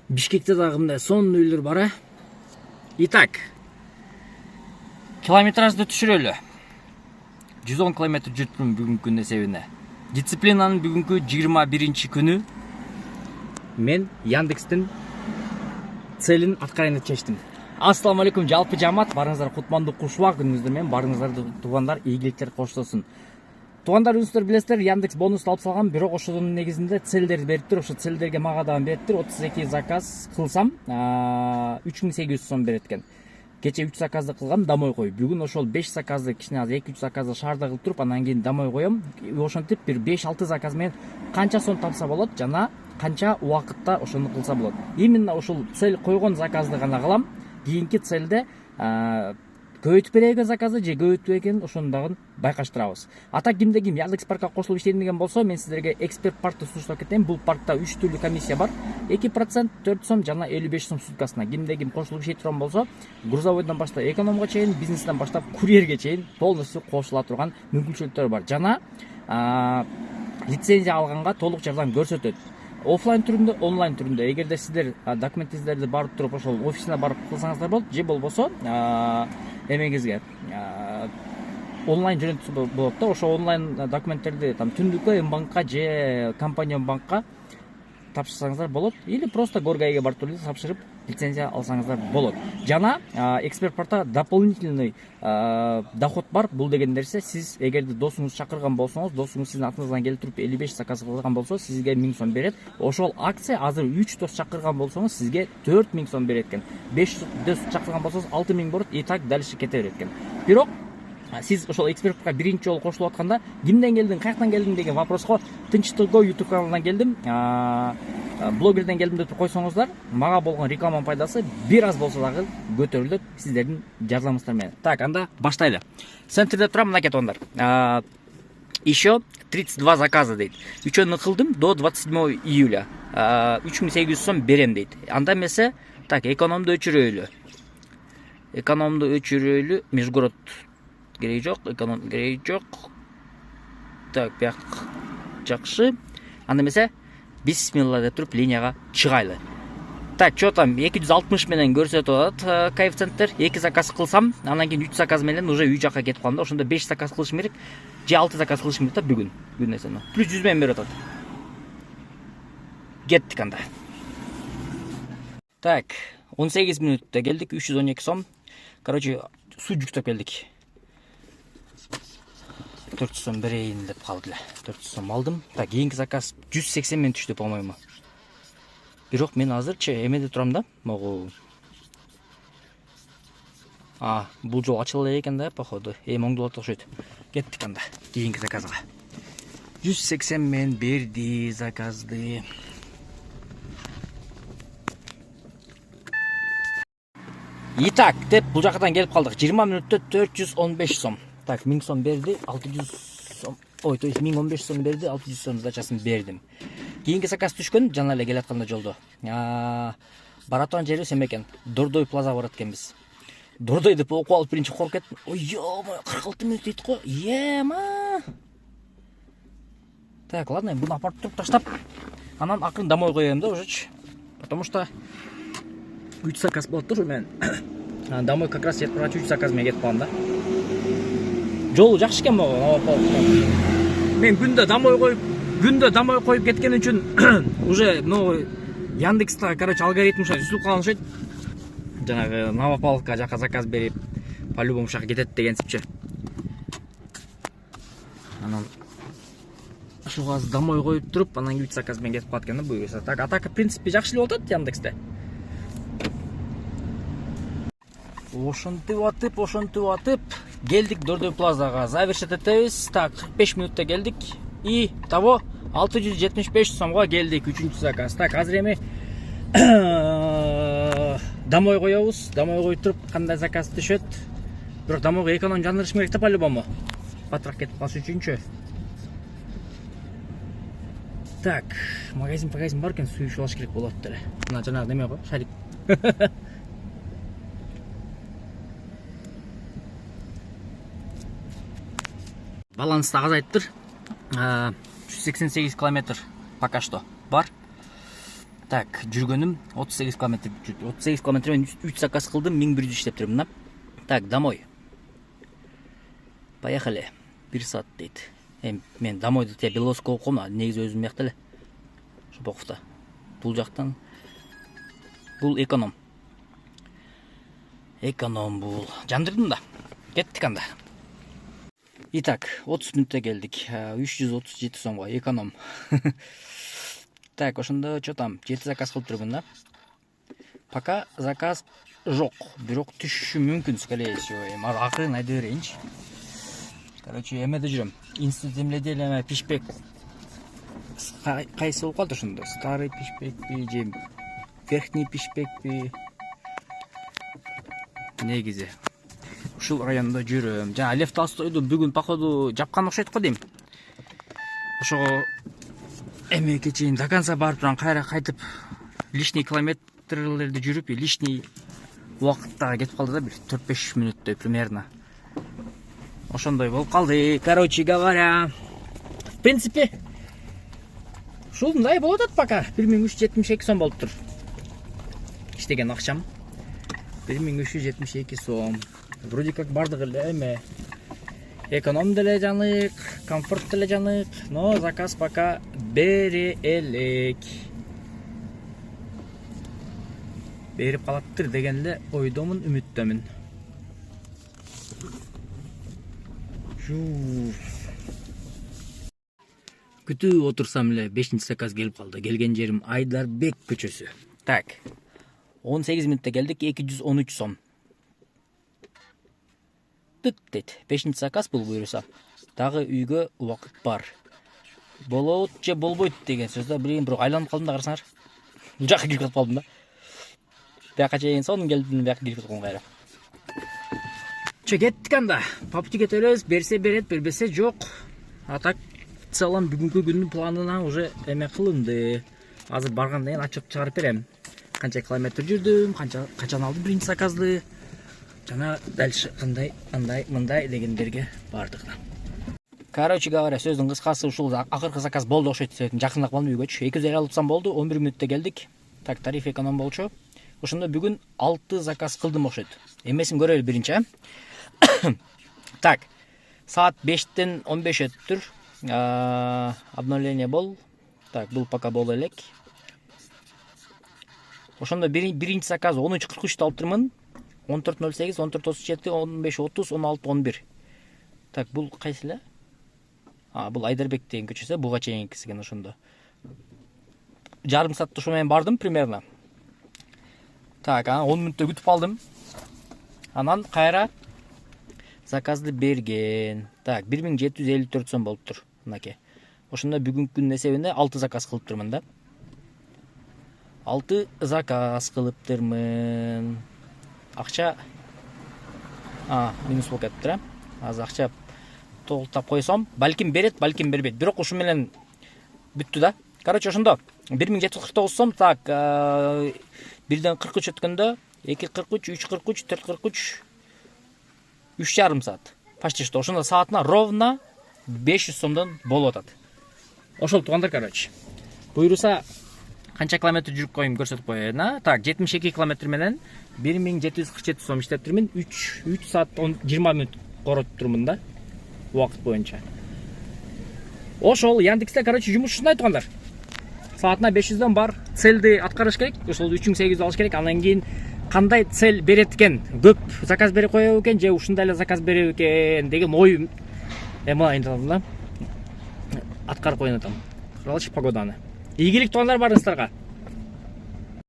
Бишкекте дагы мындай сонун үйлөр бар, а? Итак, километражды түшүрөлү. 110 километр жүрүптүм бүгүнкү эсебине. Дисциплинанын бүгүнкү 21 күнү мен Яндекстин целин аткарайын деп чечтим. Ассаламу алейкум жалпы жамаат, барыңыздар кутмандуу кушуа күнүңүздөр менен, барыңыздарды туугандар ийгиликтер коштолсун. Туугандар, өзүңүздөр билесиздер, Яндекс бонус алып салган, бирок ошонун негизинде целдерди бериптир. Ошо целдерге мага дагы бериптир. 32 заказ кылсам 3800 сом берет экен. Кече 3 заказды кылгам, домой коюп. Бүгүн ошол 5 заказды кичине аз 2-3 заказды шаарда кылып туруп, анан кийин домой коем. Ошентип бир 5-6 заказ менен канча сом тапса болот жана канча убакытта ошону кылса болот. Именно ошол цель койгон заказды гана кылам. Кийинки цельде көбөйтүп береби заказды же көбөйтпөй экенин ошону дагы байкаштырабыз. Ата кимде ким Яндекс паркка кошулуп иштейм деген болсо, мен сиздерге эксперт паркты сунуштап кетем. Бул паркта 3 түрлүү комиссия бар. 2%, 4 сом жана 55 сом суткасына. Кимде ким кошулуп иштей турган болсо, грузовойдон баштап экономго чейин, бизнестен баштап курьерге чейин полностью кошула турган мүмкүнчүлүктөр бар. Жана лицензия алганга толук жардам көрсөтөт. Оффлайн түрүндө, онлайн түрүндө. Эгерде сиздер документиңиздерди барып туруп ошол офисине барып кылсаңыздар болот, же болбосо эмеңизге онлайн жөнөтсө болот да. Ошо онлайн документтерди түндүккө, банкка же компания банкка тапшырсаңыздар болот, или просто горгайга барып туруп тапшырып лицензия алсаңыздар болот. Жана эксперт паркта дополнительный доход бар. Бул деген нерсе, сиз эгерде досуңуз чакырган болсоңуз, досуңуз сиздин атыңыздан келип туруп 55 заказ кылган болсо, сизге 1000 сом берет. Ошол акция азыр 3 дос чакырган болсоңуз, сизге 4000 сом берет экен. 5 дос чакырган болсоңуз 6000 болот, и так дальше кете берет экен. Бирок сиз ошол экспертка биринчи жолу кошулуп атканда, кимден келдиң, каяктан келдиң деген вопроско Тынчтыгы YouTube каналынан келдим, блогерден келдим деп койсоңуздар, мага болгон рекламанын пайдасы бир аз болсо дагы көтөрүлөт сиздердин жардамыңыздар менен. Так, анда баштайлы. Центрде турам, мынакей туугандар. Еще 32 заказа дейт. Үчөөнү кылдым до 27 июля. 3800 сом берем дейт. Анда эмесе, так, экономду өчүрөйлү. Межгород кереги жок, эконом кереги жок. Так, бияк жакшы. Анда эмесе, бисмилла деп туруп линияга чыгайлы. Так, чо там 260 менен көрсөтүп атат коэффициенттер. 2 заказ кылсам, анан кийин 3 заказ менен уже үй жакка кетип калам да. Ошондо 5 заказ кылышым керек, же 6 заказ кылышым керек да бүгүн. Бүгүн эсен. Плюс 100 менен берип атат. Кеттик анда. Так, 18 мүнөттө келдик, 312 сом. Короче, суу жүктөп келдик. 400 сом берейин деп калды эле. 400 сом алдым. Так, кийинки заказ 180 мен түштү, по-моему. Бирок мен азырчы эмеде турам да. Могу. Бул жол ачыла экен да, походу. Оңдолот окшойт. Кеттик анда. Кийинки заказга. 180 мен берди заказды. Итак, деп бул жактан келип калдык. 20 мүнөттө 415 сом. Так, 1000 сом берди, 600 сом. Ой, то есть 1015 сом берди, 600 сом сдачасын бердим. Кийинки заказ түшкөн, жана эле келатканда жолдо. Баратан жерибиз эме экен, Дордой плаза барат экенбиз. Дордой деп окуп алып биринчи коркуп кеттим. Ой, ёма, 46 мүнөт дейт го. Ема. Так, ладно, буну апарып туруп таштап, анан акырын домой коем да ужечи. Потому что 3 заказ болот да мен. Домой как раз жетип барчу 3 заказ менен кетип калам да. Жолу жакшы экен могу. Мен күндө домой коюп кеткен үчүн уже Яндекста, короче, алгоритм ушай түзүлүп калган окшойт. Жанагы Новополка жака заказ берип, по-любому шака кетет дегенсипчи. Анан ушуга аз домой коюп туруп, анан 3 заказ менен кетип калат экен да буюрса. Так, атака в принципе жакшы эле болот Яндексте. Ошентип атып келдик Дордой плазага. Завершить этебиз. Так, 45 мүнөттө келдик. И того 675 сомго келдик 3-чү заказ. Так, азыр эми домой коебуз. Домой коюп туруп кандай заказ түшөт. Бирок домойго эконом жандырышым керек да по-любому. Батыраак кетип калыш үчүнчү. Так, магазин бар экен, суу ичип алыш керек болот деле. Мына жанагы неме го, шарик. Баланс азайыптыр. 188 километр пока что бар. Так, жүргөнүм 38 километр. 38 километр мен 3 заказ кылдым, 1100 иштеп турмун да. Так, домой. Поехали. 1 саат дейт. Мен домойду те Беловский окуп койм, негизи өзүм бияк эле. Шопоковто. Бул жактан бул эконом. Эконом бул. Жандырдым да. Кеттик анда. Итак, 30 мүнөттө келдик. 337 сомго эконом. Так, ошондо что там? 7 заказ кылып турмун да. Пока заказ жок, бирок түшүшү мүмкүн, скорее всего. Акырын айда берейинчи. Короче, эмеде жүрөм. Институт эмледе эле пишпек. Кайсы болуп калды ошондо? Старый пишпекпи же верхний пишпекпи? Негизи ушул райондо жүрөм. Жана Лев Толстойду бүгүн походу жапкан окшойт го дейм. Ошого эмеге чейин до конца барып турам, кайра кайтып лишний километрлерди жүрүп, лишний убакытта кетип калды да, бир 4-5 мүнөттөй примерно. Ошондой болуп калды. Короче говоря, в принципе, ушундай болуп атат пока. 1372 сом болуптур. Иштеген акчам 1372 сом. Вроде как бардыгы эле эме. Эконом деле жанык, комфорт деле жанык, но заказ пока бере элек. Берип калаттыр деген эле ойдомун, үмүттөмүн. Күтүп отурсам эле 5-чи заказ келип калды. Келген жерим Айдарбек көчөсү. Так. 18 мүнөттө келдик, 213 сом. Түт дейт. 5-чи заказ бул буйруса. Дагы үйгө убакыт бар. Болот же болбойт деген сөздө бирок айланып калдым да, карасаңар. Бул жака кирип кетип калдым да. Бияка чейин сонун келдим, бияка кирип кетип калдым кайра. Кеттик анда. Папти кетебиз, берсе берет, бербесе жок. А так в целом бүгүнкү күндүн планына уже эме кылынды. Азыр баргандан кийин ачып чыгарып берем. Канча километр жүрдүм, качан алдым биринчи заказды. Жана дальше кандай, андай, мындай дегендерге бардык да. Короче говоря, сөздүн кыскасы ушул акыркы заказ болду окшойт. Жакыныраак балым үйгөчү. 250 алыпсам болду, 11 мүнөттө келдик. Так, тариф эконом болчу. Ошондо бүгүн 6 заказ кылдым окшойт. Эмесин көрөлү биринчи. Так, саат 5-тен 15 өттүр. Обновление бол. Так, бул пока боло элек. Ошондо биринчи заказ 13:43 алып турмун. 14:08, 14:37, 15:30, 16:11. Так, бул кайсы эле? Бул Айдарбек деген көчөсү, буга чейин кисиген ошондо. Жарым саатта ошо менен бардым примерно. Так, 10 мүнөттө күтүп калдым. Анан кайра заказды берген. Так, 1754 сом болуптур. Мынакей. Ошондо бүгүнкү күндүн эсебинде 6 заказ кылып турмун да. 6 заказ кылып турмун. Акча минус болуп кетиптир, Азыр акча толуктап койсом, балким берет, балким бербейт. Бирок ушу менен бүттү да. Короче, ошондо 1749 сом. Так, 1ден 43 өткөндө 2:43, 3:43, 4:43, 3,5 саат. Почти что. Ошондо саатына ровно 500 сомдон болуп атат. Ошол туугандар, короче. Буйруса канча километр жүрүп коюм көрсөтүп коеюн. Так, 72 километр менен 1747 сом иштеп турмун. 3 саат 20 мүнөт коротуп турмун да. Убакыт боюнча. Ошол Яндексте, короче, жумуш ушундай туугандар. Саатына 500дөн бар целди аткарыш керек. Ошол 3800 алыш керек. Андан кийин кандай цель берет экен? Көп заказ бере коебу экен же ушундай эле заказ беребу экен деген ой айтам да. Аткарып коюн атам. Кыралычы погоданы. Ийгилик туугандар барыңыздарга.